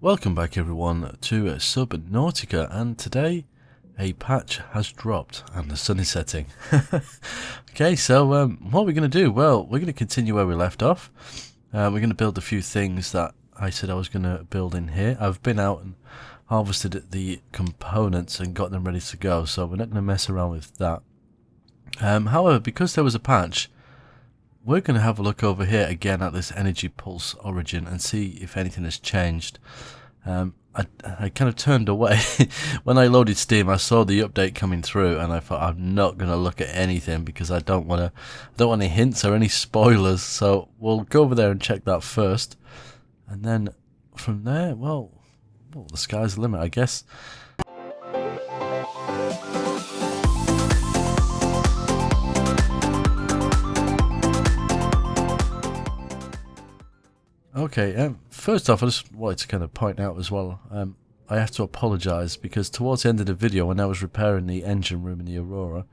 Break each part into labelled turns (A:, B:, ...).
A: Welcome back everyone to Subnautica, and today a patch has dropped and the sun is setting. Okay, so what we're going to do? Well, we're going to continue where we left off. We're going to build a few things that I said I was going to build in here. I've been out and harvested the components and got them ready to go, so we're not going to mess around with that. However, because there was a patch, we're going to have a look over here again at this energy pulse origin and see if anything has changed. I kind of turned away when I loaded Steam. I saw the update coming through and I thought I'm not going to look at anything because I don't want any hints or any spoilers. So we'll go over there and check that first, and then from there, well, the sky's the limit, I guess. Okay, first off, I just wanted to kind of point out as well, I have to apologise because towards the end of the video, when I was repairing the engine room in the Aurora,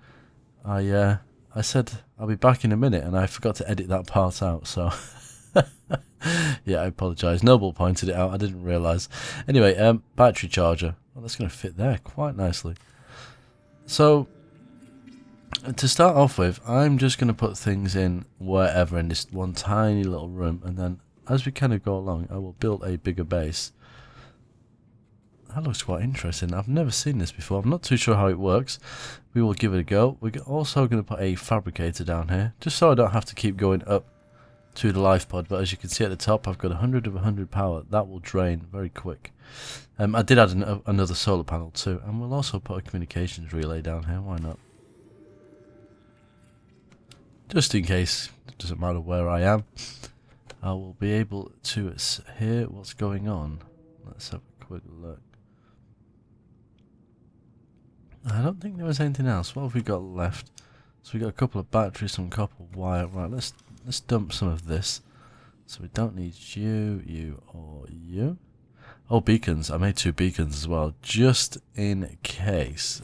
A: I said I'll be back in a minute, and I forgot to edit that part out, so yeah, I apologise. Noble pointed it out, I didn't realise. Anyway, battery charger. Well, that's going to fit there quite nicely. So, to start off with, I'm just going to put things in wherever in this one tiny little room, and then as we kind of go along, I will build a bigger base. That looks quite interesting. I've never seen this before. I'm not too sure how it works. We will give it a go. We're also going to put a fabricator down here, just so I don't have to keep going up to the life pod. But as you can see at the top, I've got 100 of 100 power. That will drain very quick. I did add another solar panel too, and we'll also put a communications relay down here. Why not? Just in case, it doesn't matter where I am, I will be able to hear what's going on. Let's have a quick look. I don't think there was anything else. What have we got left? So we got a couple of batteries, some copper wire. Right, let's dump some of this. So we don't need you, you, or you. Oh, beacons. I made 2 beacons as well, just in case.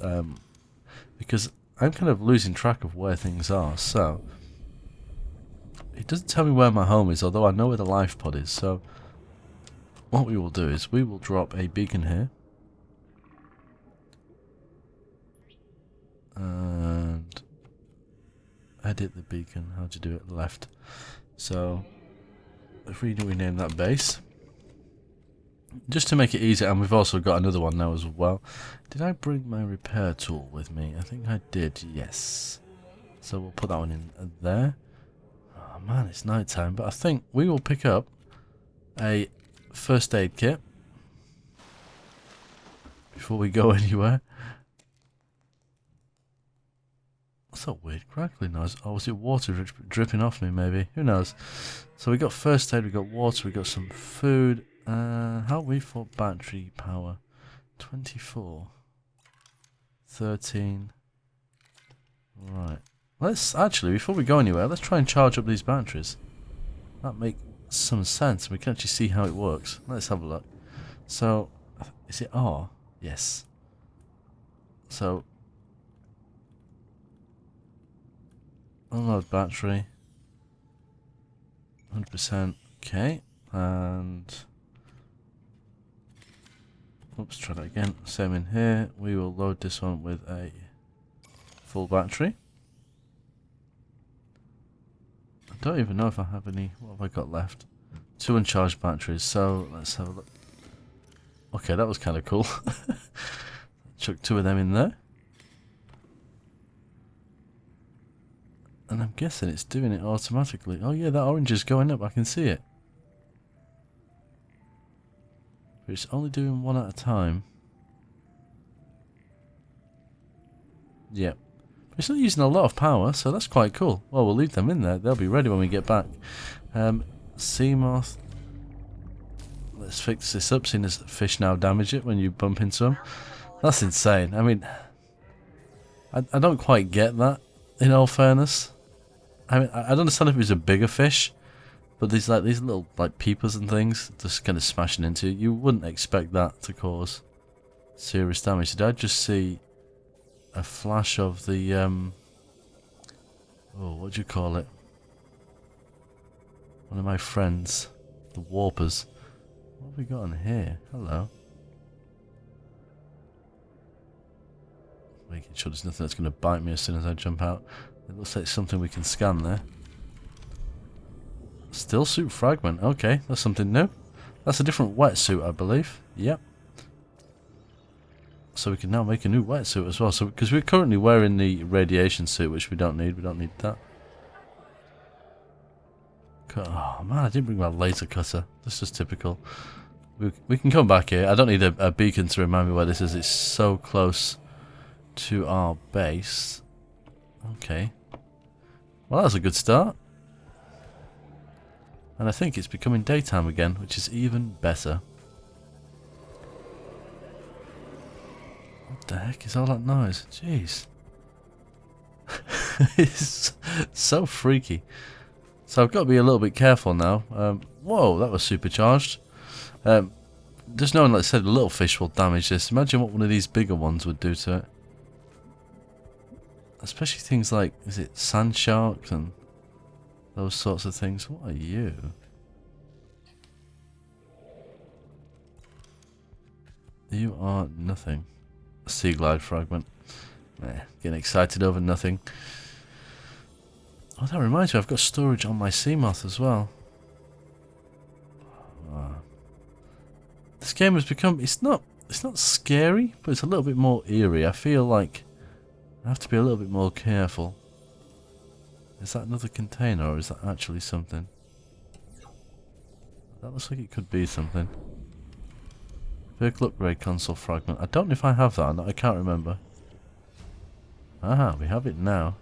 A: Because I'm kind of losing track of where things are. So it doesn't tell me where my home is, although I know where the life pod is. So what we will do is we will drop a beacon here. And edit the beacon. How'd you do it? Left. So if we rename that base, just to make it easier, and we've also got another one now as well. Did I bring my repair tool with me? I think I did, yes. So we'll put that one in there. Oh man, it's night time, but I think we will pick up a first aid kit before we go anywhere. What's that weird crackling noise? Oh, was it water dripping off me maybe? Who knows? So we got first aid, we got water, we got some food. How are we for battery power? 24. 13. Right. Let's actually, before we go anywhere, let's try and charge up these batteries. That makes some sense. We can actually see how it works. Let's have a look. So, is it R? Yes. So, unload battery. 100%. Okay. And oops, try that again. Same in here. We will load this one with a full battery. I don't even know if I have any. What have I got left? 2 uncharged batteries. So let's have a look. Okay, that was kind of cool. Chuck 2 of them in there. And I'm guessing it's doing it automatically. Oh yeah, that orange is going up. I can see it. But it's only doing 1 at a time. Yep. But it's not using a lot of power, so that's quite cool. Well, we'll leave them in there. They'll be ready when we get back. Sea moth. Let's fix this up, seeing as fish now damage it when you bump into them. That's insane. I mean, I don't quite get that, in all fairness. I mean, I don't understand if it was a bigger fish, but these little peepers and things just kind of smashing into you. You wouldn't expect that to cause serious damage. Did I just see a flash of the oh, what do you call it? One of my friends, the warpers. What have we got in here? Hello. Making sure there's nothing that's going to bite me as soon as I jump out. It looks like something we can scan there. Still suit fragment. Okay, that's something new. That's a different wetsuit, I believe. Yep. So we can now make a new wetsuit as well. So because we're currently wearing the radiation suit, which we don't need. We don't need that. Oh man, I didn't bring my laser cutter. This is typical. We can come back here. I don't need a beacon to remind me where this is. It's so close to our base. Okay. Well, that was a good start. And I think it's becoming daytime again, which is even better. What the heck is all that noise? Jeez. It's so freaky. So I've got to be a little bit careful now. Whoa, that was supercharged. Just knowing, like I said, the little fish will damage this. Imagine what one of these bigger ones would do to it. Especially things like, is it sand sharks and those sorts of things. What are you? You are nothing. A sea glide fragment. Getting excited over nothing. Oh, that reminds me, I've got storage on my Seamoth as well. This game has become, it's not scary, but it's a little bit more eerie. I feel like I have to be a little bit more careful. Is that another container, or is that actually something? That looks like it could be something. Vehicle upgrade console fragment. I don't know if I have that or not. I can't remember. Aha, we have it now.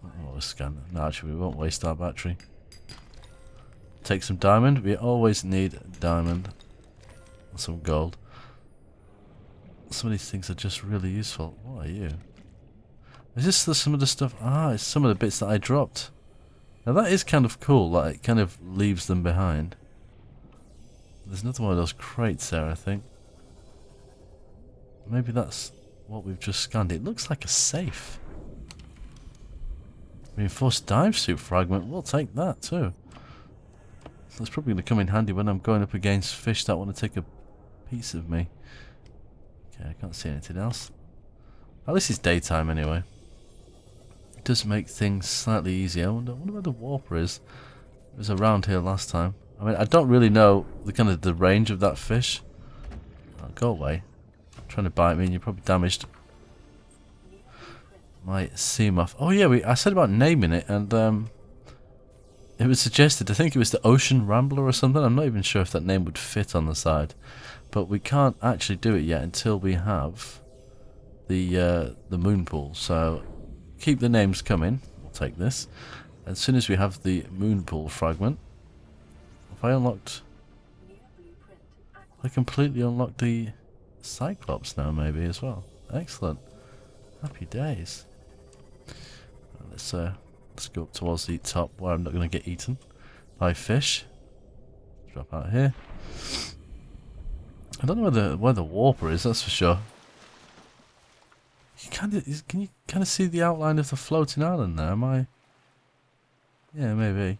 A: Oh, a scanner. No, actually, we won't waste our battery. Take some diamond. We always need diamond. And some gold. Some of these things are just really useful. What are you? Is this some of the stuff? Ah, it's some of the bits that I dropped. Now that is kind of cool. Like, it kind of leaves them behind. There's another one of those crates there, I think. Maybe that's what we've just scanned. It looks like a safe. Reinforced dive suit fragment. We'll take that too. That's probably going to come in handy when I'm going up against fish that want to take a piece of me. Okay, I can't see anything else. At least it's daytime anyway. It does make things slightly easier. I wonder where the warper is. It was around here last time. I mean, I don't really know the range of that fish. Oh, go away. Trying to bite me and you're probably damaged. My Seamoth. Oh yeah, I said about naming it, and it was suggested, I think it was the Ocean Rambler or something. I'm not even sure if that name would fit on the side. But we can't actually do it yet until we have the moon pool. So keep the names coming. We'll take this. As soon as we have the moon pool fragment, have I unlocked? I completely unlocked the Cyclops now, maybe as well. Excellent. Happy days. Let's go up towards the top where I'm not going to get eaten by fish. Drop out here. I don't know where the warper is, that's for sure. Can you kind of see the outline of the floating island there? Am I? Yeah, maybe.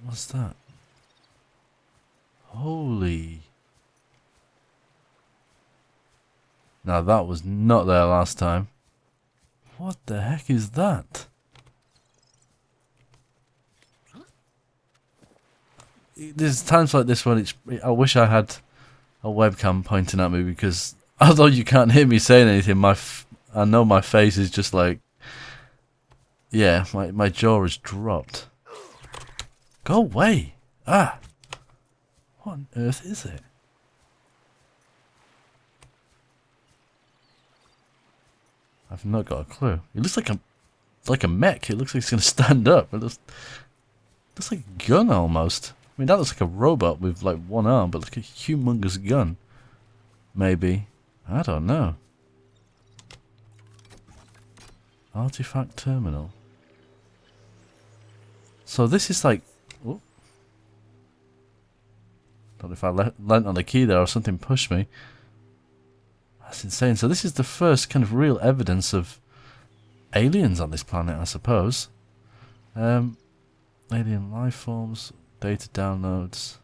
A: What's that? Holy. Now that was not there last time. What the heck is that? There's times like this when I wish I had a webcam pointing at me, because although you can't hear me saying anything, I know my face is just like, yeah, my jaw has dropped. Go away! Ah! What on earth is it? I've not got a clue. It looks like a mech. It looks like it's going to stand up. It looks like a gun almost. I mean, that looks like a robot with like one arm, but like a humongous gun. Maybe. I don't know. Artifact terminal. So this is like... Oh. Don't know if I leant on the key there or something pushed me. That's insane. So this is the first kind of real evidence of aliens on this planet, I suppose. Alien life forms, data downloads.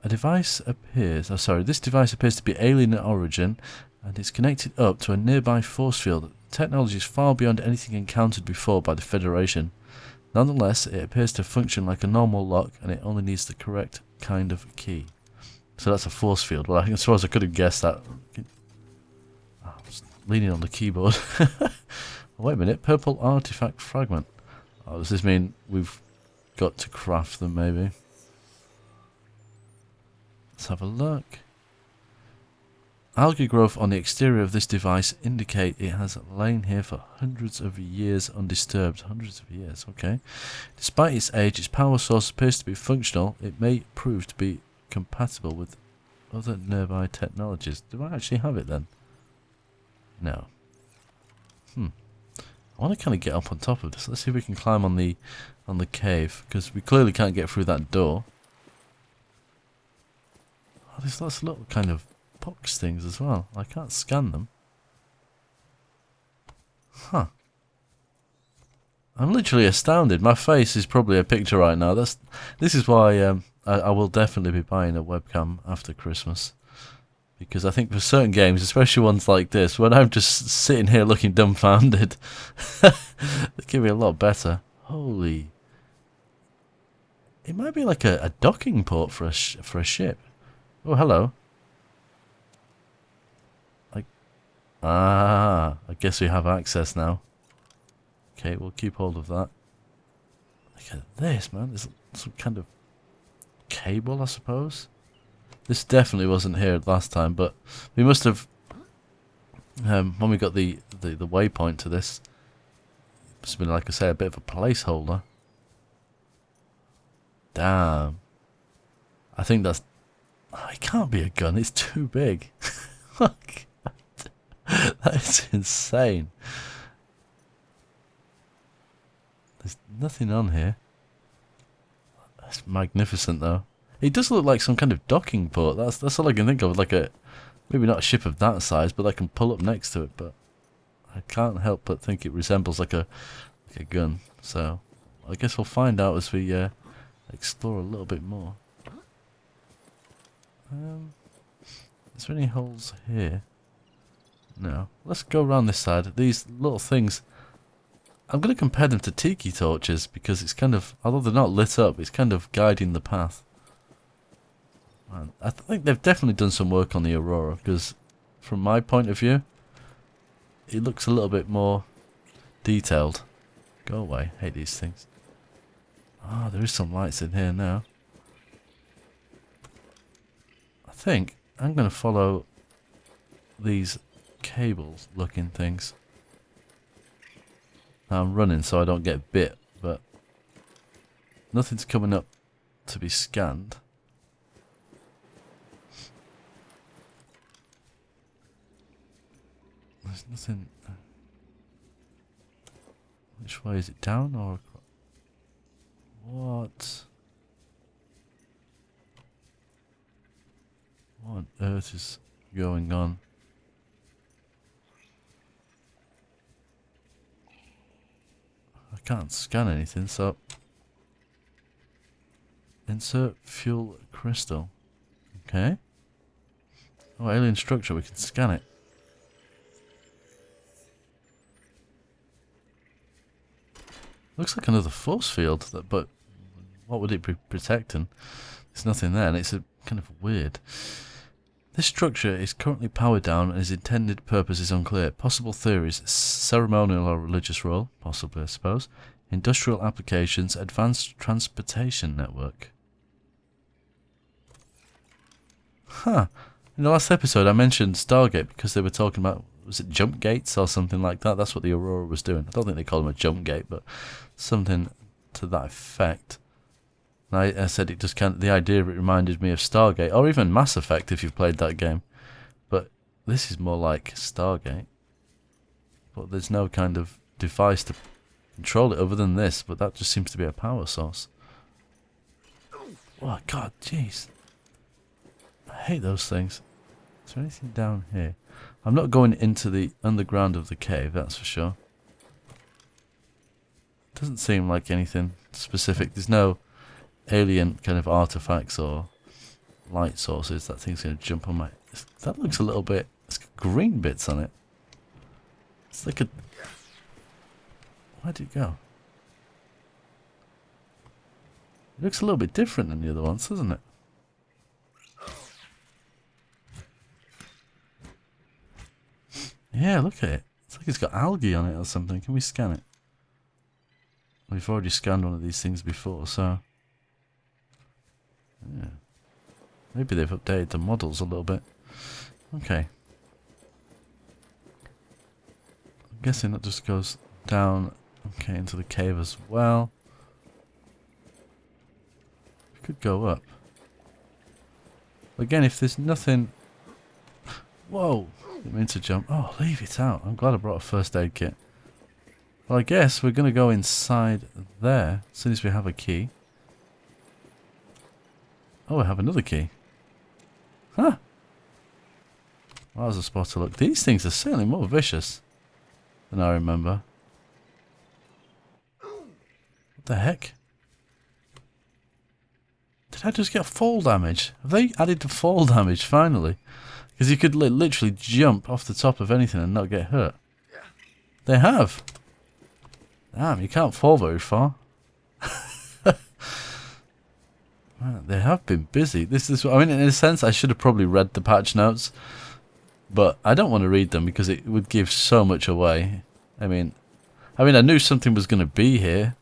A: A device appears... Oh, sorry. This device appears to be alien in origin and is connected up to a nearby force field. The technology is far beyond anything encountered before by the Federation. Nonetheless, it appears to function like a normal lock and it only needs the correct kind of key. So that's a force field. Well, I suppose I could have guessed that. I was leaning on the keyboard. Wait a minute. Purple artifact fragment. Oh, does this mean we've got to craft them, maybe? Let's have a look. Algae growth on the exterior of this device indicate it has lain here for hundreds of years undisturbed. Hundreds of years, okay. Despite its age, its power source appears to be functional. It may prove to be compatible with other nearby technologies. Do I actually have it then? No. I want to kind of get up on top of this. Let's see if we can climb on the cave, because we clearly can't get through that door. Oh, there's lots of little kind of box things as well. I can't scan them. Huh. I'm literally astounded. My face is probably a picture right now. This is why I will definitely be buying a webcam after Christmas. Because I think for certain games, especially ones like this, when I'm just sitting here looking dumbfounded, they can be a lot better. Holy. It might be like a docking port for a ship. Oh, hello. I guess we have access now. Okay, we'll keep hold of that. Look at this, man. There's some kind of cable, I suppose. This definitely wasn't here last time, but we must have, when we got the waypoint to this, it must have been, like I say, a bit of a placeholder. Damn. I think that's... Oh, it can't be a gun, it's too big. Look. That is insane. There's nothing on here. That's magnificent, though. It does look like some kind of docking port. That's all I can think of. Like maybe not a ship of that size, but I can pull up next to it. But I can't help but think it resembles like a gun. So I guess we'll find out as we explore a little bit more. Is there any holes here? No. Let's go around this side. These little things, I'm going to compare them to tiki torches because it's kind of, although they're not lit up, it's kind of guiding the path. Man, I think they've definitely done some work on the Aurora because from my point of view, it looks a little bit more detailed. Go away. Hate these things. Ah, there is some lights in here now. I think I'm going to follow these cables looking things. Now I'm running so I don't get bit, but nothing's coming up to be scanned. There's nothing. Which way is it, down or across? What on earth is going on? I can't scan anything, so insert fuel crystal. Okay. Oh, alien structure, we can scan it. Looks like another force field, but what would it be protecting? There's nothing there, and it's a kind of weird. This structure is currently powered down and its intended purpose is unclear. Possible theories: ceremonial or religious role, possibly I suppose. Industrial applications, advanced transportation network. Huh. In the last episode I mentioned Stargate because they were talking about, was it jump gates or something like that? That's what the Aurora was doing. I don't think they call them a jump gate, but something to that effect. And I said it just can't, the idea of it reminded me of Stargate, or even Mass Effect if you've played that game. But this is more like Stargate. But there's no kind of device to control it other than this, but that just seems to be a power source. Oh god, jeez. I hate those things. Is there anything down here? I'm not going into the underground of the cave, that's for sure. Doesn't seem like anything specific. There's no alien kind of artifacts or light sources. That thing's going to jump on my... That looks a little bit... It's got green bits on it. It's like a... Where'd it go? It looks a little bit different than the other ones, doesn't it? Yeah, look at it. It's like it's got algae on it or something. Can we scan it? We've already scanned one of these things before, so... Yeah. Maybe they've updated the models a little bit. Okay. I'm guessing that just goes down, okay, into the cave as well. We could go up. Again, if there's nothing... Whoa! Didn't mean to jump. Oh, leave it out. I'm glad I brought a first aid kit. Well, I guess we're going to go inside there as soon as we have a key. Oh, I have another key. Huh. Well, that was a spot to look. These things are certainly more vicious than I remember. What the heck? Did I just get fall damage? Have they added to fall damage finally? Because you could literally jump off the top of anything and not get hurt. They have. Damn, you can't fall very far. Man, they have been busy. This is, I mean, in a sense, I should have probably read the patch notes, but I don't want to read them because it would give so much away. I mean, I knew something was going to be here,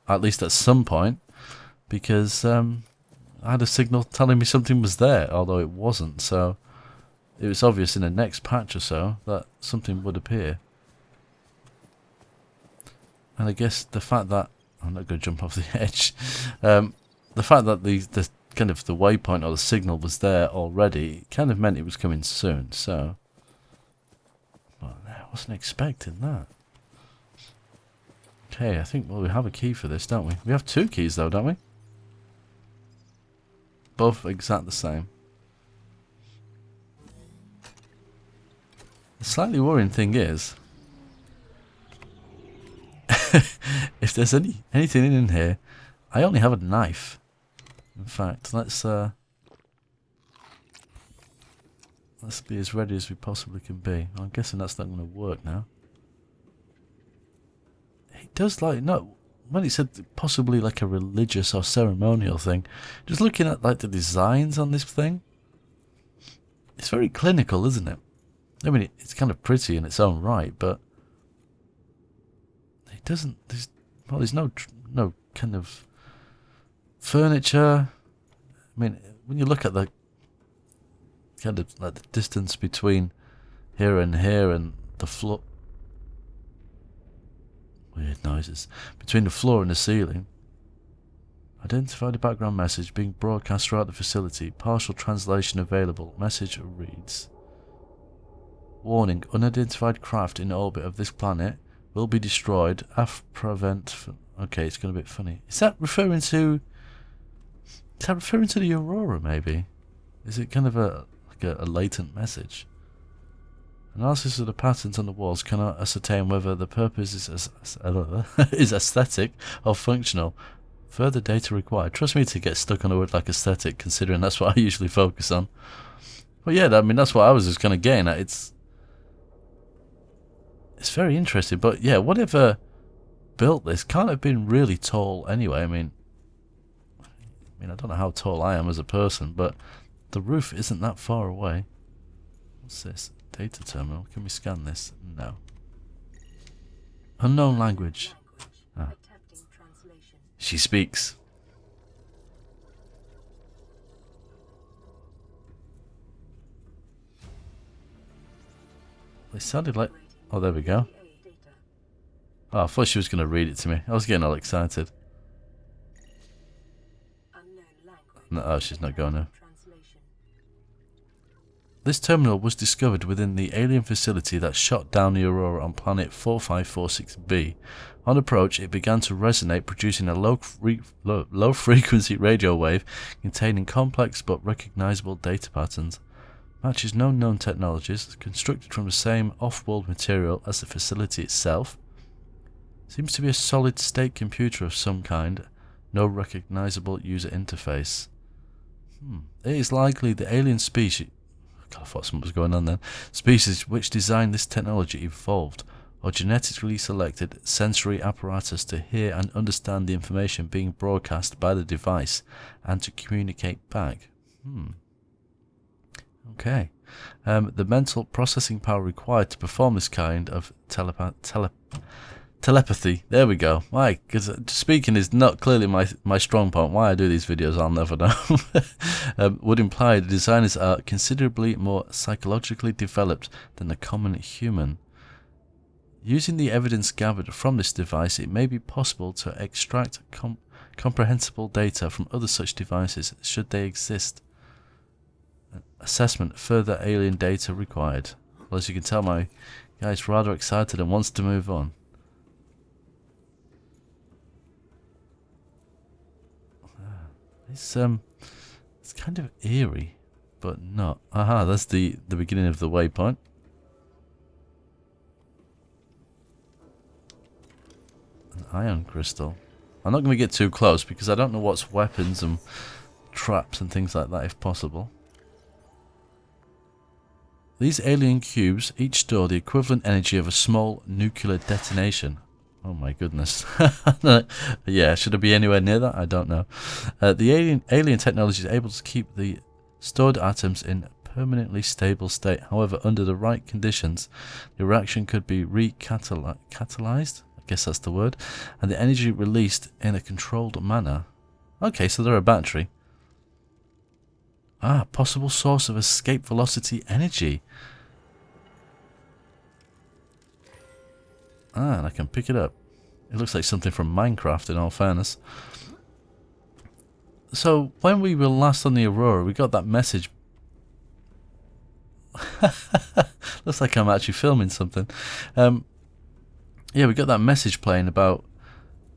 A: at least at some point, because I had a signal telling me something was there, although it wasn't. So it was obvious in the next patch or so that something would appear. And I guess the fact that I'm not going to jump off the edge. The fact that the kind of the waypoint or the signal was there already kind of meant it was coming soon. So, well, I wasn't expecting that. Okay, I think we have a key for this, don't we? We have 2 keys though, don't we? Both exact the same. The slightly worrying thing is, if there's anything in here, I only have a knife. In fact, let's be as ready as we possibly can be. I'm guessing that's not going to work now. It does like, no, when it said possibly like a religious or ceremonial thing, just looking at like the designs on this thing, it's very clinical, isn't it? I mean, it's kind of pretty in its own right, but it doesn't, there's no kind of furniture. I mean, when you look at the kind of like the distance between here and the floor, weird noises between the floor and the ceiling. Identify the background message being broadcast throughout the facility. Partial translation available. Message reads: warning, unidentified craft in orbit of this planet will be destroyed. Okay, it's going to be a bit funny. Is that referring to the Aurora, maybe? Is it kind of a latent message? Analysis of the patterns on the walls cannot ascertain whether the purpose is aesthetic or functional. Further data required. Trust me to get stuck on a word like aesthetic, considering that's what I usually focus on. But yeah, I mean, that's what I was just kind of getting at. It's very interesting, but yeah, whatever built this can't have been really tall anyway. I mean, I don't know how tall I am as a person, but the roof isn't that far away. What's this? Data terminal. Can we scan this? No. Unknown language. Ah. She speaks. It sounded like... Oh, there we go. Oh, I thought she was going to read it to me. I was getting all excited. No, oh, she's not going to. This terminal was discovered within the alien facility that shot down the Aurora on planet 4546b. On approach, it began to resonate, producing a low-frequency radio wave containing complex but recognizable data patterns. Matches no known technologies, constructed from the same off-world material as the facility itself. Seems to be a solid-state computer of some kind. No recognizable user interface. It is likely the alien species... God, I thought something was going on then. Species which designed this technology evolved or genetically selected sensory apparatus to hear and understand the information being broadcast by the device and to communicate back. Okay. The mental processing power required to perform this kind of telepathy. There we go. Why? Because speaking is not clearly my strong point. Why I do these videos, I'll never know. Would imply the designers are considerably more psychologically developed than the common human. Using the evidence gathered from this device, it may be possible to extract comprehensible data from other such devices, should they exist. Assessment, further alien data required. Well, as you can tell, my guy's rather excited and wants to move on. It's kind of eerie, but not. Aha, that's the beginning of the waypoint. An ion crystal. I'm not going to get too close because I don't know what's weapons and traps and things like that if possible. These alien cubes each store the equivalent energy of a small nuclear detonation. Oh my goodness. Yeah, should it be anywhere near that? I don't know. The alien technology is able to keep the stored atoms in permanently stable state. However, under the right conditions, the reaction could be catalyzed. I guess that's the word. And the energy released in a controlled manner. Okay, so they're a battery. Ah, possible source of escape velocity energy. Ah, and I can pick it up. It looks like something from Minecraft, in all fairness. So, when we were last on the Aurora, we got that message. Looks like I'm actually filming something. Yeah, we got that message playing about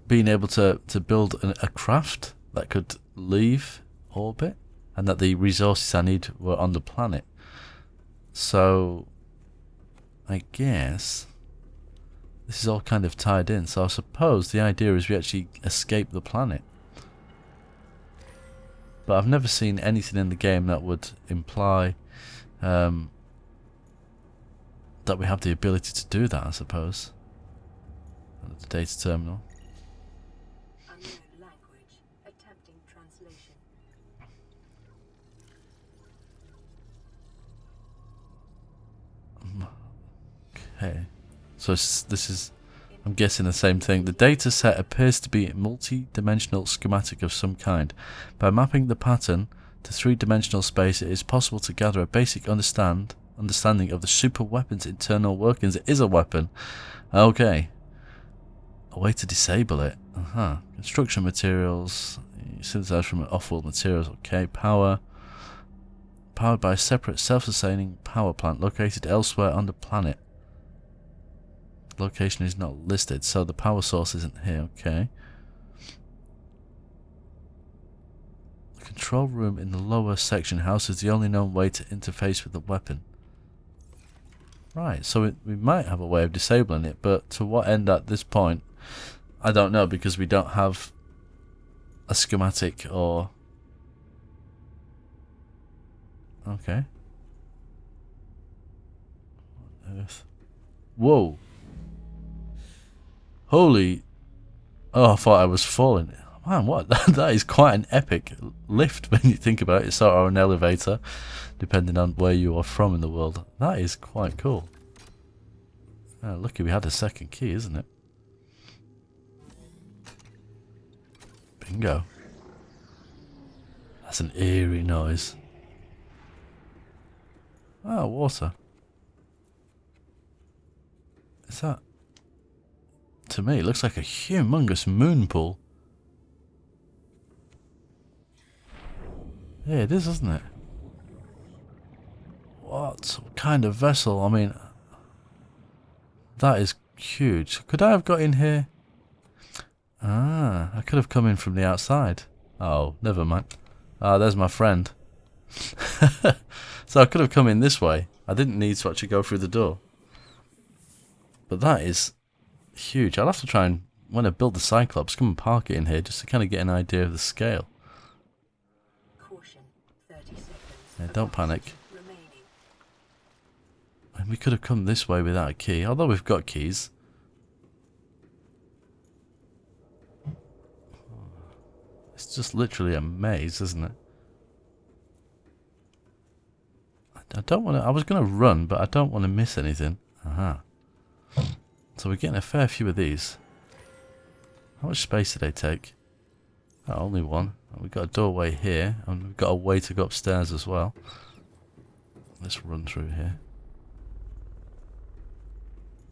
A: being able to build a craft that could leave orbit, and that the resources I need were on the planet. So, I guess this is all kind of tied in. So I suppose the idea is we actually escape the planet. But I've never seen anything in the game that would imply that we have the ability to do that, I suppose. The data terminal.
B: Unknown language. Attempting translation.
A: Okay. So this is, I'm guessing, the same thing. The data set appears to be a multi-dimensional schematic of some kind. By mapping the pattern to three-dimensional space, it is possible to gather a basic understanding of the super weapon's internal workings. It is a weapon. Okay. A way to disable it. Construction materials. Synthesized from off-world materials. Okay. Power. Powered by a separate self-sustaining power plant located elsewhere on the planet. Location is not listed, so the power source isn't here. Okay. The control room in the lower section houses the only known way to interface with the weapon. Right, so we might have a way of disabling it, but to what end at this point, I don't know, because we don't have a schematic or... Okay. What on earth? Whoa! Holy... Oh, I thought I was falling. Man, what? That is quite an epic lift when you think about it. It's sort of an elevator, depending on where you are from in the world. That is quite cool. Oh, lucky we had a second key, isn't it? Bingo. That's an eerie noise. Oh, water. Is that... To me, it looks like a humongous moon pool. Yeah, it is, isn't it? What kind of vessel? I mean, that is huge. Could I have got in here? Ah, I could have come in from the outside. Oh, never mind. Ah, there's my friend. So I could have come in this way. I didn't need to actually go through the door. But that is... huge. I'll have to try and when I build the Cyclops, come and park it in here just to kind of get an idea of the scale.
B: Caution, 30 seconds.
A: Yeah, don't panic.
B: Remaining.
A: And we could have come this way without a key, although we've got keys. It's just literally a maze, isn't it? I don't want to... I was going to run, but I don't want to miss anything. Aha. So we're getting a fair few of these. How much space do they take? Oh, only one. We've got a doorway here, and we've got a way to go upstairs as well. Let's run through here.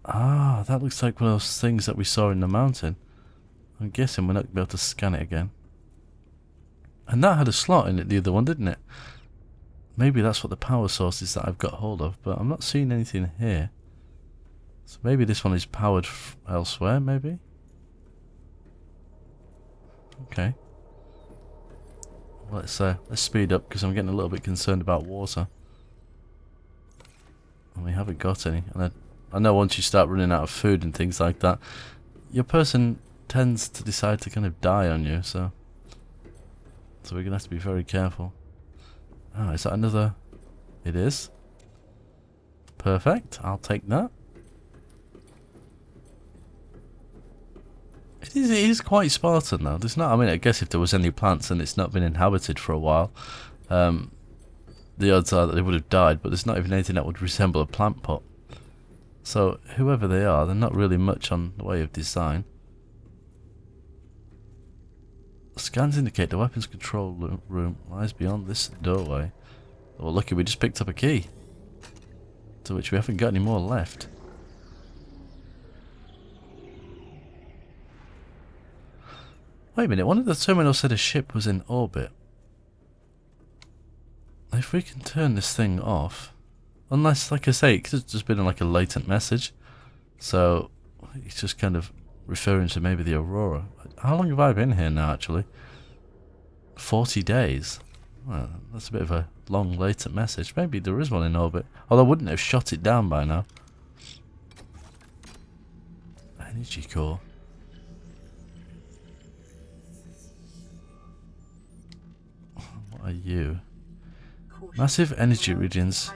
A: Ah, that looks like one of those things that we saw in the mountain. I'm guessing we're not going to be able to scan it again. And that had a slot in it, the other one, didn't it? Maybe that's what the power source is that I've got hold of, but I'm not seeing anything here. So maybe this one is powered elsewhere, maybe? Okay. Let's speed up, because I'm getting a little bit concerned about water. And we haven't got any. And I know once you start running out of food and things like that, your person tends to decide to kind of die on you, so we're going to have to be very careful. Ah, is that another? It is. Perfect, I'll take that. It is quite Spartan though. There's not, I mean, I guess if there was any plants and it's not been inhabited for a while, the odds are that they would have died, but there's not even anything that would resemble a plant pot. So, whoever they are, they're not really much on the way of design. Scans indicate the weapons control room lies beyond this doorway. Well, lucky we just picked up a key. To which we haven't got any more left. Wait a minute, one of the terminals said a ship was in orbit. If we can turn this thing off... Unless, like I say, it could have just been like a latent message. So, it's just kind of referring to maybe the Aurora. How long have I been here now, actually? 40 days. Well, that's a bit of a long latent message. Maybe there is one in orbit. Although I wouldn't have shot it down by now. Energy core. What are you? Massive energy regions.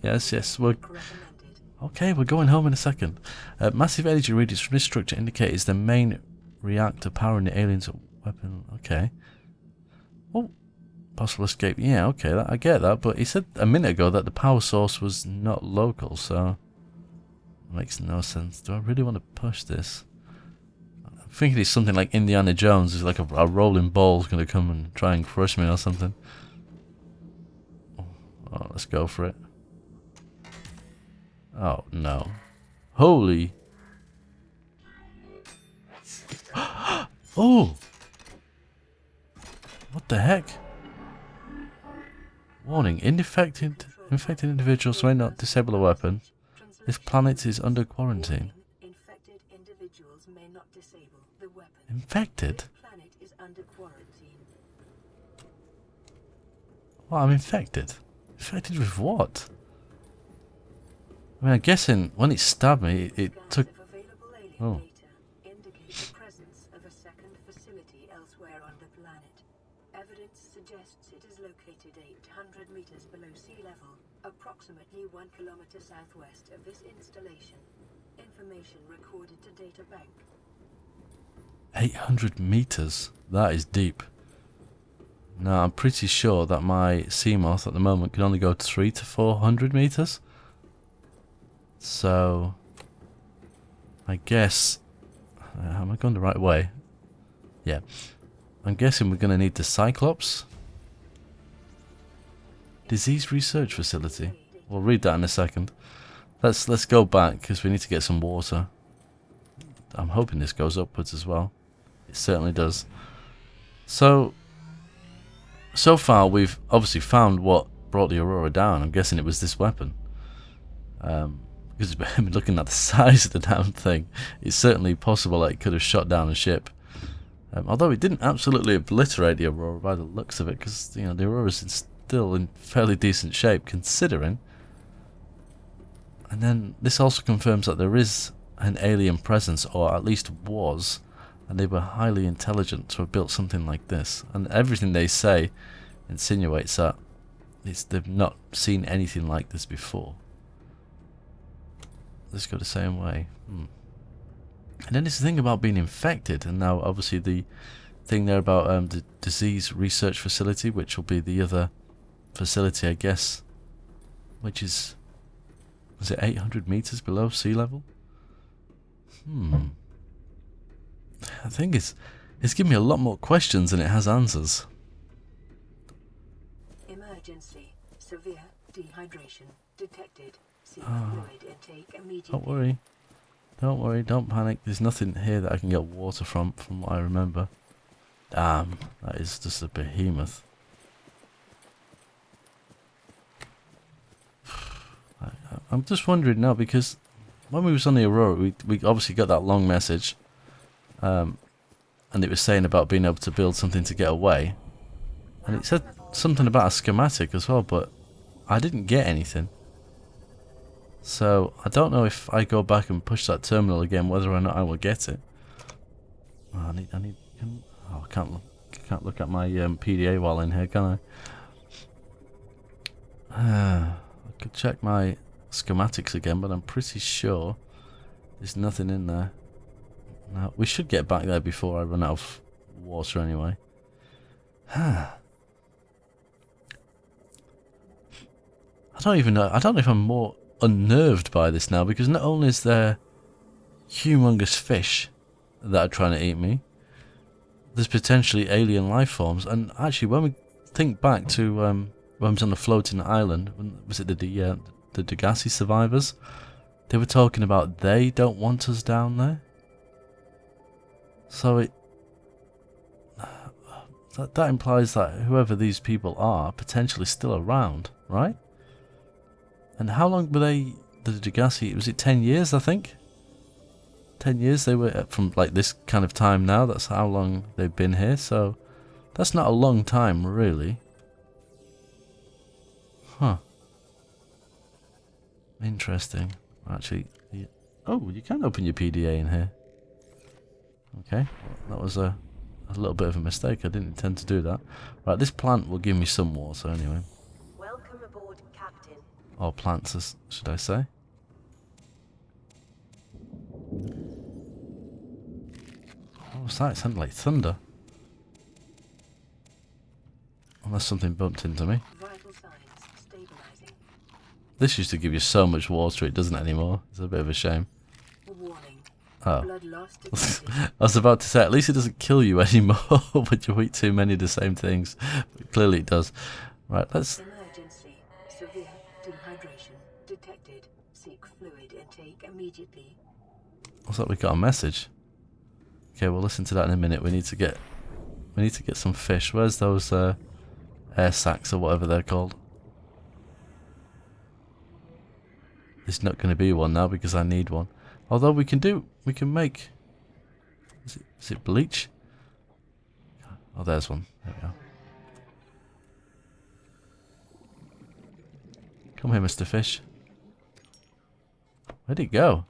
A: Yes, we're... Okay, we're going home in a second. Massive energy regions from this structure indicate it's the main reactor powering the alien's weapon. Okay. Oh, possible escape. Yeah, okay, I get that. But he said a minute ago that the power source was not local, so... Makes no sense. Do I really want to push this? I'm thinking it's something like Indiana Jones. It's like a rolling ball's going to come and try and crush me or something. Oh, let's go for it. Oh, no. Holy... Oh! What the heck? Warning, infected individuals may not disable a weapon. This planet is under quarantine.
B: Infected individuals may not disable the weapon.
A: Infected?
B: This planet is under quarantine.
A: Well, I'm infected. Infected with what? I mean, I'm guessing when it stabbed me, it took... Oh.
B: Indicate the presence of a second facility elsewhere on the planet. Evidence suggests it is located 800 meters below sea level, approximately 1 kilometer southwest of this installation. Information recorded to data bank.
A: 800 meters? That is deep. Now, I'm pretty sure that my Seamoth at the moment can only go 300 to 400 meters. So, I guess... am I going the right way? Yeah. I'm guessing we're going to need the Cyclops. Disease Research Facility. We'll read that in a second. Let's go back, because we need to get some water. I'm hoping this goes upwards as well. It certainly does. So far we've obviously found what brought the Aurora down. I'm guessing it was this weapon. Because looking at the size of the damn thing, it's certainly possible that it could have shot down a ship. Although it didn't absolutely obliterate the Aurora by the looks of it, because you know the Aurora's still in fairly decent shape considering. And then this also confirms that there is an alien presence, or at least was, and they were highly intelligent to have built something like this. And everything they say insinuates that they've not seen anything like this before. Let's go the same way. And then it's the thing about being infected, and now obviously the thing there about the disease research facility, which will be the other facility, I guess, which is it 800 meters below sea level? I think it's given me a lot more questions than it has answers.
B: Emergency. Severe dehydration detected. Seek fluid intake immediately.
A: Don't worry. Don't worry, don't panic. There's nothing here that I can get water from what I remember. Damn, that is just a behemoth. I'm just wondering now, because when we was on the Aurora, we obviously got that long message. And it was saying about being able to build something to get away. And it said something about a schematic as well, but I didn't get anything. So I don't know if I go back and push that terminal again, whether or not I will get it. Oh, I can't look at my PDA while in here, can I? I could check my schematics again, but I'm pretty sure there's nothing in there. No, we should get back there before I run out of water anyway. I don't even know. I don't know if I'm more unnerved by this now, because not only is there humongous fish that are trying to eat me, there's potentially alien life forms. And actually, when we think back to when I was on the floating island, was it the Degassi survivors? They were talking about they don't want us down there. So that implies that whoever these people are potentially still around, right? And how long were they, the Degassi, was it 10 years, I think? 10 years they were from like this kind of time now, that's how long they've been here, so that's not a long time, really. Huh. Interesting. Actually, oh, you can open your PDA in here. Okay, that was a little bit of a mistake. I didn't intend to do that. Right, this plant will give me some water anyway.
B: Welcome aboard, Captain.
A: Or plants, should I say? What was that? It sounded like thunder. Unless something bumped into me.
B: Vital signs stabilizing.
A: This used to give you so much water, it doesn't anymore. It's a bit of a shame.
B: Warning.
A: Oh.
B: Blood loss detected.
A: I was about to say, at least it doesn't kill you anymore when you eat too many of the same things. But clearly it does. Right, let's...
B: Emergency. Severe dehydration detected. Seek fluid intake immediately.
A: Looks like we got a message. Okay, we'll listen to that in a minute. We need to get some fish. Where's those air sacs or whatever they're called? There's not going to be one now because I need one. Although we can make... Is it bleach? Oh, there's one. There we are. Come here, Mr. Fish. Where'd it go?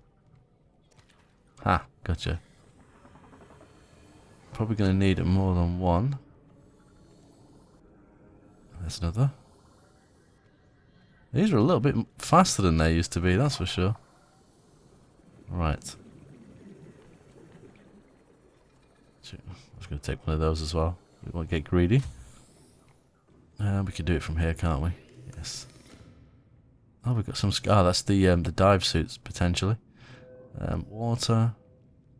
A: Ha, gotcha. Probably going to need more than one. There's another. These are a little bit faster than they used to be, that's for sure. Right. I was going to take one of those as well. We won't get greedy. We can do it from here, can't we? Yes. Oh, we've got some... Ah, that's the dive suits, potentially. Water...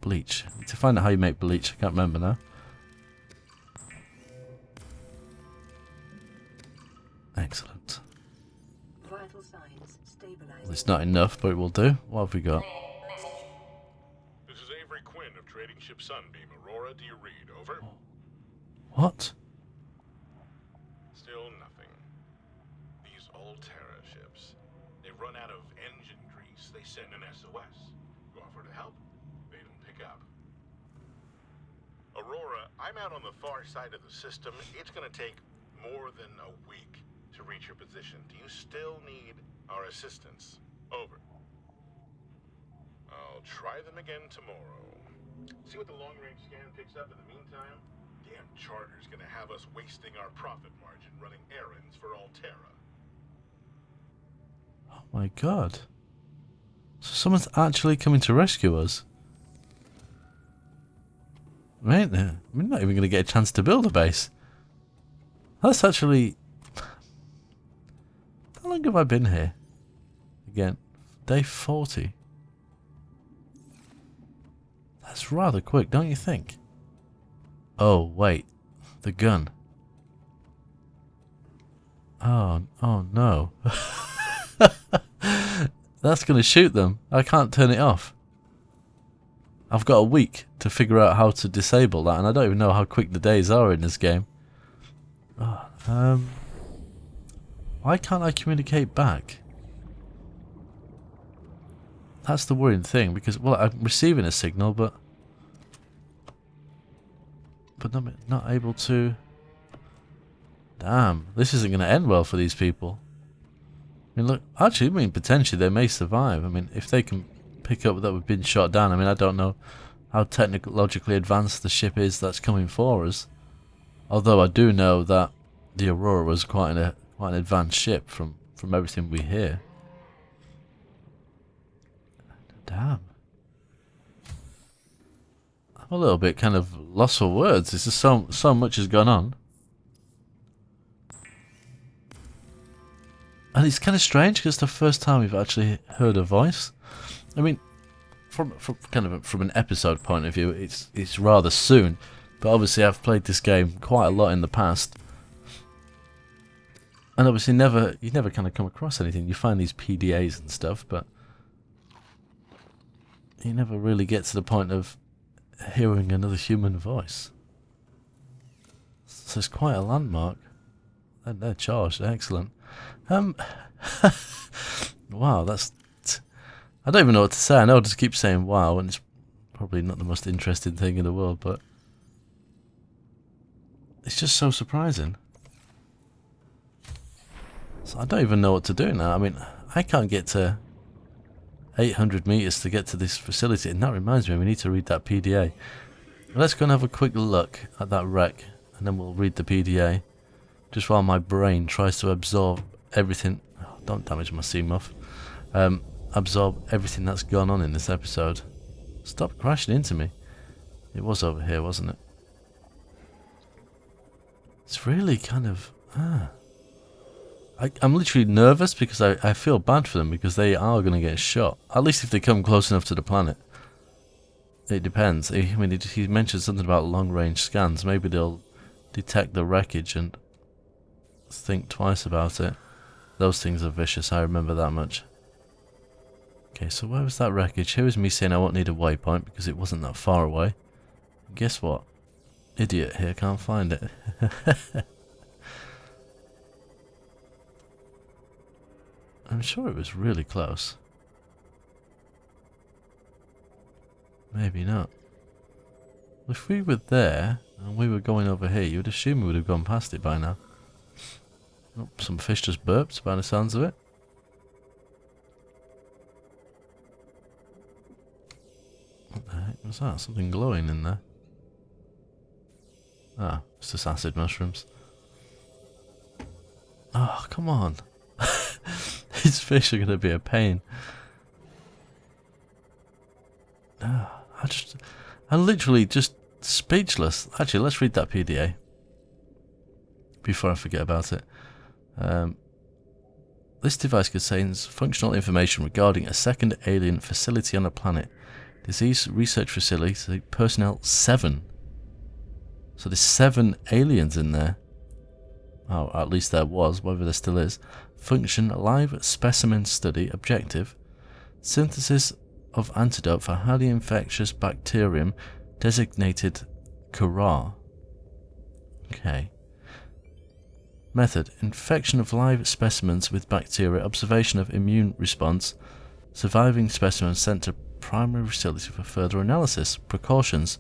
A: Bleach. I need to find out how you make bleach. I can't remember now. Excellent.
B: Vital signs stabilizing.
A: Well, it's not enough, but it will do. What have we got?
C: This is Avery Quinn of trading ship Sunbeam. Aurora, do you read? Over.
A: What?
C: Still nothing. These Altera ships. They run out of engine grease. They send an SOS. You offer to help. They don't pick up. Aurora, I'm out on the far side of the system. It's going to take more than a week to reach your position. Do you still need our assistance? Over. I'll try them again tomorrow. See what the long-range scan picks up in the meantime? Damn charter's gonna have us wasting our profit margin running errands for Altera.
A: Oh my god. So someone's actually coming to rescue us. Right there. We're not even going to get a chance to build a base. That's actually... How long have I been here? Again, day 40. That's rather quick, don't you think? Oh, wait. The gun. Oh no. That's going to shoot them. I can't turn it off. I've got a week to figure out how to disable that, and I don't even know how quick the days are in this game. Oh, why can't I communicate back? That's the worrying thing, because, well, I'm receiving a signal, but not able to... Damn, this isn't going to end well for these people. I mean, look, actually, potentially they may survive. I mean, if they can pick up that we've been shot down, I mean, I don't know how technologically advanced the ship is that's coming for us. Although I do know that the Aurora was quite an advanced ship from everything we hear. Damn. I'm a little bit kind of lost for words. There's just so much has gone on. And it's kind of strange because it's the first time we've actually heard a voice. I mean, from an episode point of view, it's rather soon. But obviously, I've played this game quite a lot in the past, and obviously, you never kind of come across anything. You find these PDAs and stuff, but you never really get to the point of hearing another human voice. So it's quite a landmark. And they're charged. Excellent. Wow, that's... I don't even know what to say. I know I'll just keep saying wow, and it's probably not the most interesting thing in the world, but it's just so surprising. So I don't even know what to do now. I mean, I can't get to 800 meters to get to this facility, and that reminds me, we need to read that PDA. Let's go and have a quick look at that wreck, and then we'll read the PDA, just while my brain tries to absorb everything. Oh, don't damage my CMUF. Absorb everything that's gone on in this episode. Stop crashing into me. It was over here, wasn't it? It's really kind of... I'm literally nervous because I feel bad for them because they are going to get shot. At least if they come close enough to the planet. It depends. I mean, he mentioned something about long-range scans. Maybe they'll detect the wreckage and think twice about it. Those things are vicious, I remember that much. Okay, so where was that wreckage? Here was me saying I won't need a waypoint because it wasn't that far away. Guess what? Idiot here, can't find it. I'm sure it was really close. Maybe not. If we were there and we were going over here, you would assume we would have gone past it by now. Oh, some fish just burped by the sounds of it. What the heck was that? Something glowing in there. Ah, it's just acid mushrooms. Oh, come on. These fish are going to be a pain. I'm literally just speechless. Actually, let's read that PDA before I forget about it. This device contains functional information regarding a second alien facility on a planet. Disease research facility, personnel 7. So there's 7 aliens in there. Oh, at least there was, whether there still is. Function, live specimen study, objective. Synthesis of antidote for highly infectious bacterium designated Kara. Okay. Method, infection of live specimens with bacteria, observation of immune response, surviving specimens sent to primary facility for further analysis. Precautions,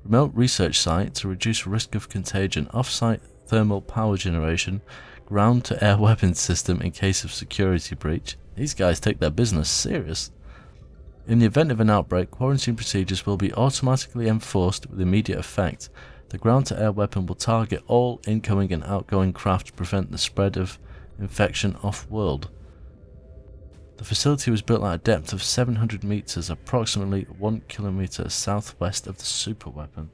A: remote research site to reduce risk of contagion, off-site thermal power generation, ground-to-air weapons system in case of security breach. These guys take their business serious. In the event of an outbreak, quarantine procedures will be automatically enforced with immediate effect. The ground-to-air weapon will target all incoming and outgoing craft to prevent the spread of infection off-world. The facility was built at a depth of 700 meters, approximately 1 kilometer southwest of the superweapon.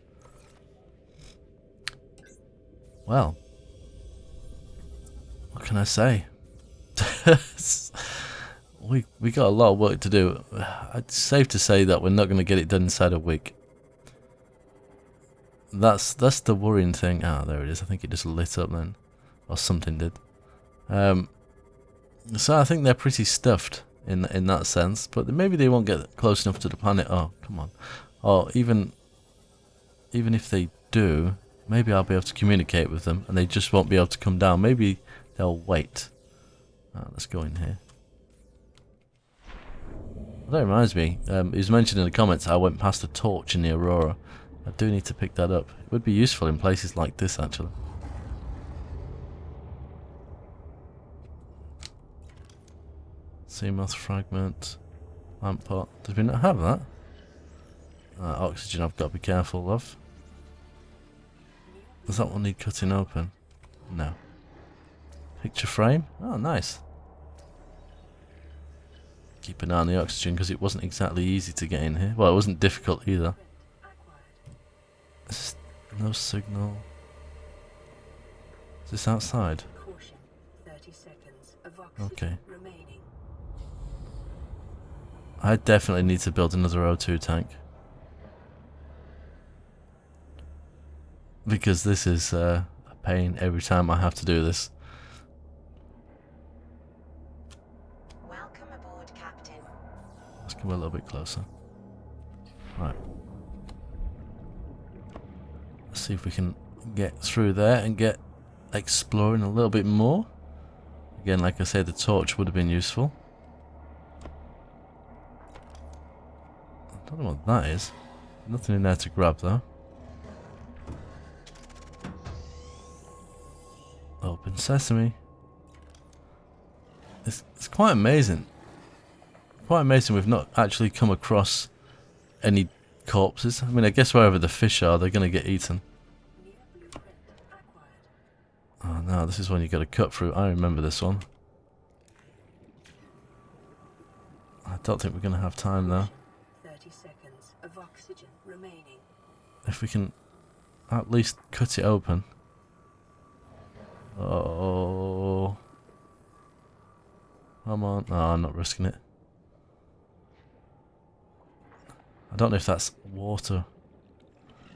A: Well, what can I say? we got a lot of work to do. It's safe to say that we're not going to get it done inside a week. That's the worrying thing. Ah, there it is. I think it just lit up then, or something did. So I think they're pretty stuffed in that sense, but maybe they won't get close enough to the planet. Oh, come on. Or even if they do, maybe I'll be able to communicate with them, and they just won't be able to come down. Maybe they'll wait. Let's go in here. Well, that reminds me. It was mentioned in the comments I went past a torch in the Aurora. I do need to pick that up. It would be useful in places like this, actually. Seamoth fragment. Lamp pot. Did we not have that? Oxygen I've got to be careful of. Does that one need cutting open? No. Picture frame? Oh, nice. Keep an eye on the oxygen because it wasn't exactly easy to get in here. Well, it wasn't difficult either. No signal. Is this outside?
B: Caution. 30 seconds of oxygen
A: Okay.
B: remaining.
A: I definitely need to build another O2 tank. Because this is a pain every time I have to do this.
D: Welcome aboard, Captain.
A: Let's come a little bit closer. Right. Let's see if we can get through there and get exploring a little bit more. Again, like I said, the torch would have been useful. I don't know what that is. Nothing in there to grab though. Open sesame. It's quite amazing. Quite amazing we've not actually come across any corpses. I mean, I guess wherever the fish are, they're going to get eaten.
B: New blueprint acquired.
A: Oh no, this is one you got to cut through. I remember this one. I don't think we're going to have time though.
B: 30 seconds of oxygen remaining.
A: If we can at least cut it open. Oh. Come on. No, I'm not risking it. I don't know if that's water.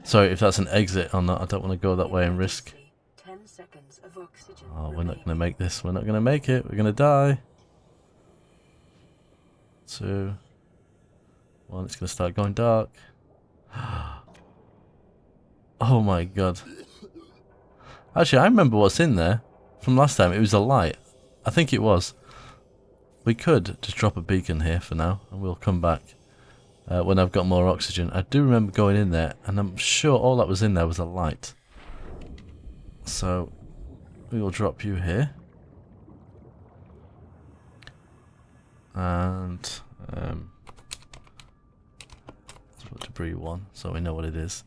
A: Sorry, if that's an exit or not. I don't want to go that way and risk.
B: 10 seconds of oxygen
A: Oh, we're not
B: remaining.
A: going to make this. We're not going to make it. We're going to die. 2, 1. It's going to start going dark. Oh my god. Actually, I remember what's in there from last time. It was a light. I think it was. We could just drop a beacon here for now, and we'll come back when I've got more oxygen. I do remember going in there, and I'm sure all that was in there was a light. So, we will drop you here. And, let's put debris 1, so we know what it is.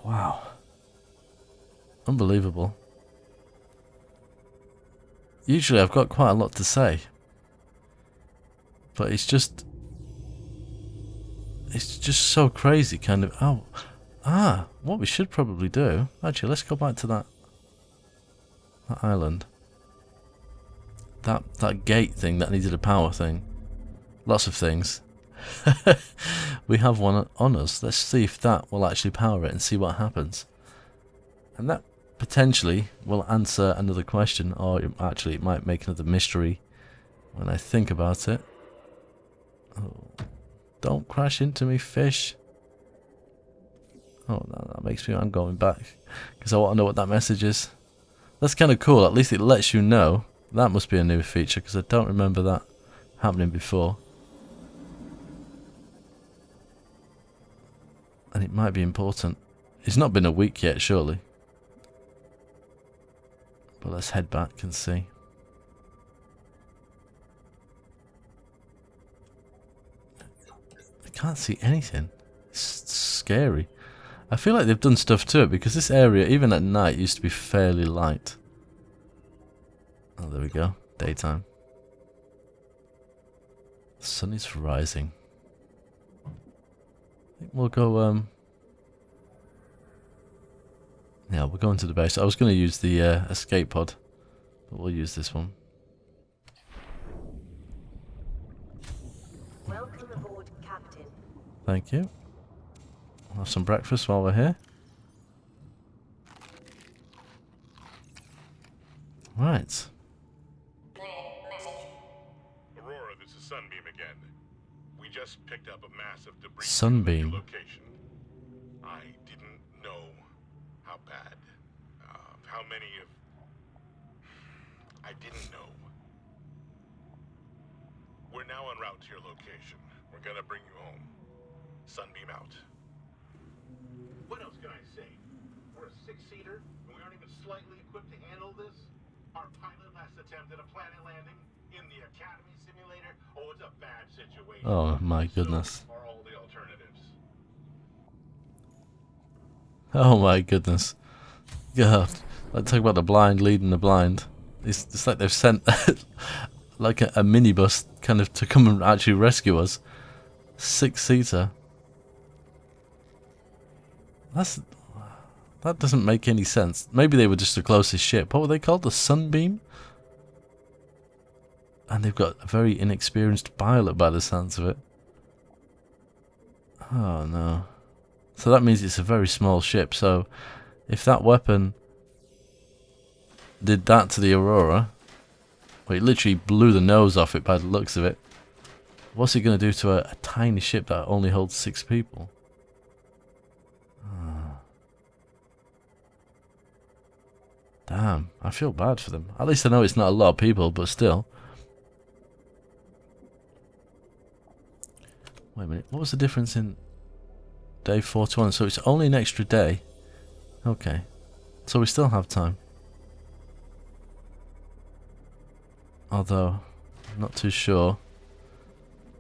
A: Wow. Unbelievable. Usually I've got quite a lot to say, but it's just so crazy kind of. What we should probably do, actually, let's go back to that island, that gate thing that needed a power thing. Lots of things. We have one on us. Let's see if that will actually power it and see what happens. And that potentially will answer another question, or it might make another mystery when I think about it. Oh, don't crash into me, fish. Oh, that makes me. I'm going back because I want to know what that message is. That's kind of cool. At least it lets you know. That must be a new feature because I don't remember that happening before. And it might be important. It's not been a week yet, surely. But let's head back and see. can't see anything. It's scary. I feel like they've done stuff to it because this area, even at night, used to be fairly light. Oh, there we go. Daytime. The sun is rising. I think we'll go, yeah, we'll go into the base. I was going to use the escape pod, but we'll use this one.
D: Welcome aboard, Captain.
A: Thank you. We'll have some breakfast while we're here. Right.
C: Aurora, this is Sunbeam again. We just picked up a massive debris
A: Sunbeam.
C: from your location. I didn't know how bad. How many of... I didn't know. We're now en route to your location. We're gonna bring you home. Sunbeam out. What else can I say? We're a six-seater, and we aren't even slightly equipped to handle this. Our pilot last attempted a planet landing in the Academy simulator. Oh, it's a bad situation.
A: Oh my goodness.
C: So are all the alternatives.
A: Oh my goodness. God. Like, talk about the blind leading the blind. It's like they've sent like a minibus kind of to come and actually rescue us. Six-seater. That doesn't make any sense. Maybe they were just the closest ship. What were they called? The Sunbeam? And they've got a very inexperienced pilot by the sounds of it. Oh no. So that means it's a very small ship. So if that weapon did that to the Aurora, well, it literally blew the nose off it by the looks of it, what's it going to do to a tiny ship that only holds 6 people? Damn, I feel bad for them. At least I know it's not a lot of people, but still. Wait a minute, what was the difference in day 41? So it's only an extra day. Okay, so we still have time. Although, I'm not too sure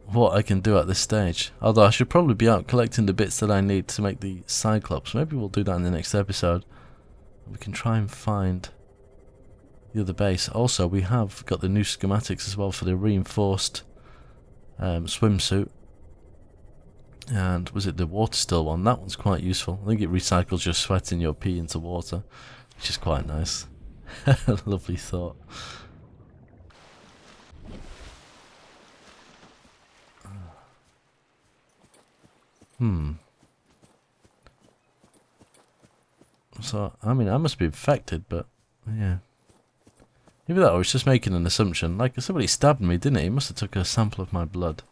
A: what I can do at this stage. Although I should probably be out collecting the bits that I need to make the Cyclops. Maybe we'll do that in the next episode. We can try and find the other base. Also, we have got the new schematics as well for the reinforced swimsuit. And was it the water still one? That one's quite useful. I think it recycles your sweat and your pee into water, which is quite nice. Lovely thought. So, I mean, I must be infected, but, yeah. Either that or it's just making an assumption. Like, somebody stabbed me, didn't he? He must have took a sample of my blood.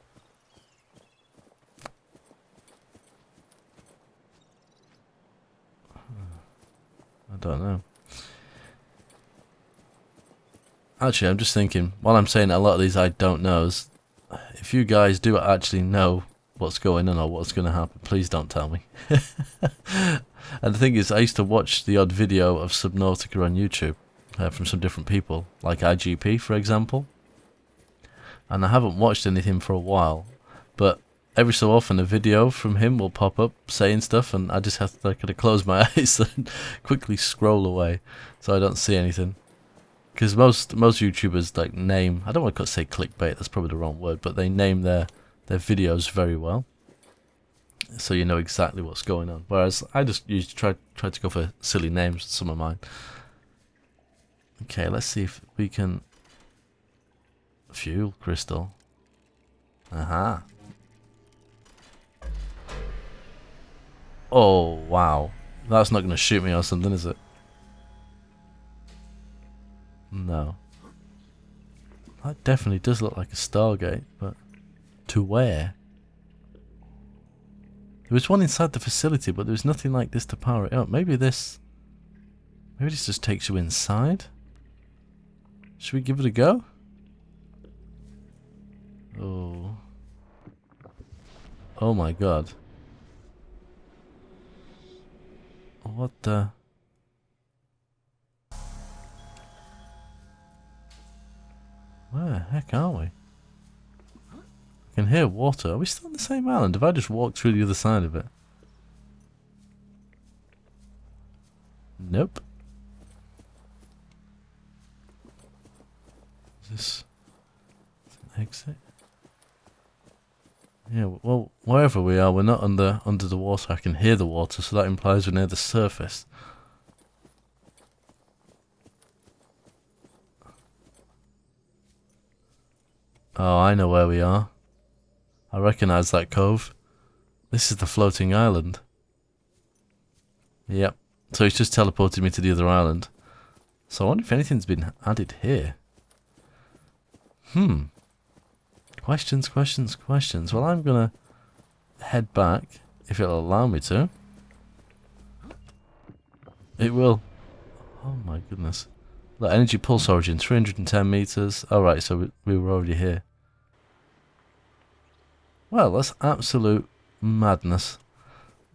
A: I don't know. Actually, I'm just thinking, while I'm saying a lot of these I don't knows, if you guys do actually know what's going on or what's going to happen, please don't tell me. And the thing is, I used to watch the odd video of Subnautica on YouTube from some different people, like IGP for example, and I haven't watched anything for a while, but every so often a video from him will pop up saying stuff and I just have to kind of close my eyes and quickly scroll away so I don't see anything. Because most YouTubers like name, I don't want to say clickbait, that's probably the wrong word, but they name their videos very well, so you know exactly what's going on. Whereas I just usually try to go for silly names, some of mine. Okay, let's see if we can... Fuel crystal. Aha. Oh, wow. That's not going to shoot me or something, is it? No. That definitely does look like a Stargate, but... to where? There was one inside the facility, but there was nothing like this to power it up. Maybe this just takes you inside? Should we give it a go? Oh. Oh my god. What the... Where the heck are we? can hear water. Are we still on the same island? Have I just walked through the other side of it? Nope. Is this an exit? Yeah, well, wherever we are, we're not under the water. I can hear the water, so that implies we're near the surface. Oh, I know where we are. I recognise that cove. This is the floating island. Yep. So he's just teleported me to the other island. So I wonder if anything's been added here. Questions, questions, questions. Well, I'm gonna head back, if it'll allow me to. It will. Oh my goodness. Look, energy pulse origin, 310 meters. Alright, so we were already here. Well, that's absolute madness.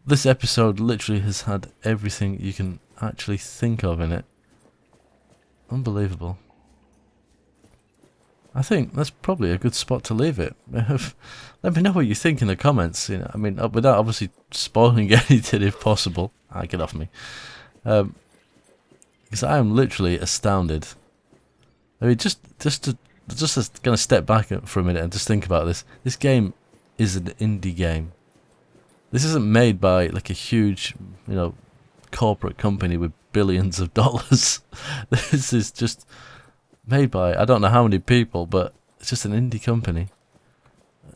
A: This episode literally has had everything you can actually think of in it. Unbelievable. I think that's probably a good spot to leave it. Let me know what you think in the comments. You know, I mean, without obviously spoiling anything, if possible. Get off me. Because I am literally astounded. I mean, just gonna step back for a minute and just think about this. This game is an indie game. This isn't made by like a huge, you know, corporate company with billions of dollars. This is just made by I don't know how many people, but it's just an indie company.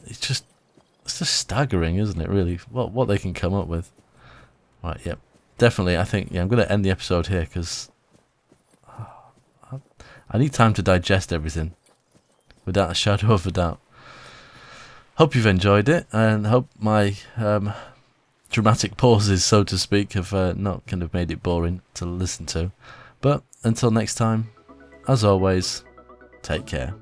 A: It's just staggering, isn't it? Really, what they can come up with. Right, yeah, definitely. I think I'm going to end the episode here because I need time to digest everything, without a shadow of a doubt. Hope you've enjoyed it, and hope my dramatic pauses, so to speak, have not kind of made it boring to listen to. But until next time, as always, take care.